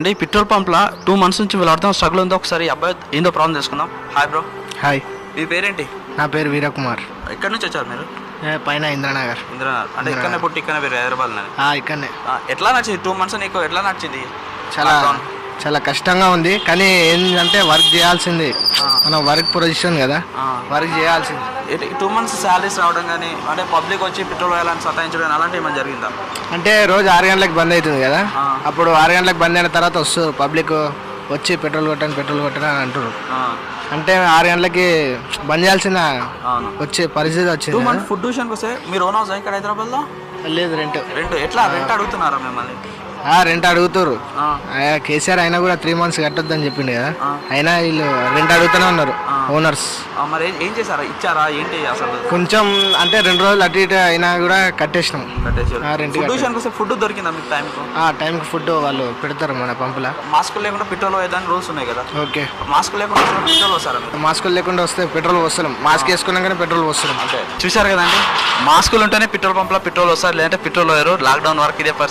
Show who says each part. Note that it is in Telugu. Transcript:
Speaker 1: అంటే పెట్రోల్ పంప్లో 2 months నుంచి వీళ్ళ స్ట్రగుల్ ఉందో ఒకసారి అబ్బాయి ఏందో ప్రాబ్లం తెలుసుకుందాం. Hi bro.
Speaker 2: హాయ్,
Speaker 1: మీ పేరేంటి?
Speaker 2: నా పేరు వీరకుమార్.
Speaker 1: ఎక్కడి నుంచి వచ్చారు మీరు?
Speaker 2: పైన ఇంద్రనగర్.
Speaker 1: ఇంద్రనగర్ అంటే ఇక్కడనే పుట్టి ఇక్కడనే మీరు హైదరాబాద్?
Speaker 2: ఇక్కడనే.
Speaker 1: ఎట్లా నచ్చింది 2 months నీకు? ఎట్లా నచ్చింది?
Speaker 2: చాలా చాలా కష్టంగా ఉంది, కానీ ఏంటంటే వర్క్ చేయాల్సింది. మనం వర్క్ పొజిషన్ కదా, వర్క్ చేయాల్సింది.
Speaker 1: 2 months శాలరీస్ రావడం కానీ అంటే పబ్లిక్ వచ్చి పెట్రోల్ వేయాలని సతాయించడం కానీ అలాంటి ఏమైనా జరిగిందా?
Speaker 2: అంటే రోజు 6 గంటలకు బంద్ అవుతుంది కదా, అప్పుడు 6 గంటలకు బంద్ అయిన తర్వాత వస్తారు పబ్లిక్ వచ్చి పెట్రోల్ కొట్టండి అని అంటారు. అంటే 6 గంటలకి బంద్ చేయాల్సిన వచ్చే పరిస్థితి వచ్చింది.
Speaker 1: 2 months ఫుడ్ విషయానికి వస్తే మీరు ఓన్ హౌస్ ఇక్కడ హైదరాబాద్లో?
Speaker 2: లేదు, రెంట్.
Speaker 1: ఎట్లా రెంట్ అడుగుతున్నారా మిమ్మల్ని?
Speaker 2: రెంట్ అడుగుతారు. కేసీఆర్ అయినా కూడా 3 months కట్టొద్దని చెప్పిండు కదా, అయినా వీళ్ళు రెంట్ అడుగుతూనే ఉన్నారు ఓనర్స్.
Speaker 1: మరి ఏం చేశారా? ఇచ్చారా ఏంటి అసలు?
Speaker 2: కొంచెం అంటే 2 రోజులు అటు ఇటు అయినా కూడా కట్టేసినాం.
Speaker 1: ఫుడ్ విషయానికి వస్తే ఫుడ్ దొరికిందా మీకు టైంకు?
Speaker 2: టైంకి ఫుడ్ వాళ్ళు పెడతారు మన పంపులో.
Speaker 1: మాస్క్ లేకుండా పెట్రోల్ వేయడానికి రూల్స్ ఉన్నాయి కదా.
Speaker 2: ఓకే,
Speaker 1: మాస్క్ లేకుండా పెట్రోల్ వస్తారా?
Speaker 2: మాస్కులు లేకుండా వస్తే పెట్రోల్ వస్తున్నాం, మాస్క్ వేసుకున్నాకనే పెట్రోల్ వస్తున్నాం.
Speaker 1: చూసారు కదండి, మాస్కులు ఉంటేనే పెట్రోల్ పంప్లో పెట్రోల్ వస్తారు, లేదంటే పెట్రోల్ వేయరు. లాక్డౌన్ వరకు ఇదే పరిస్థితి.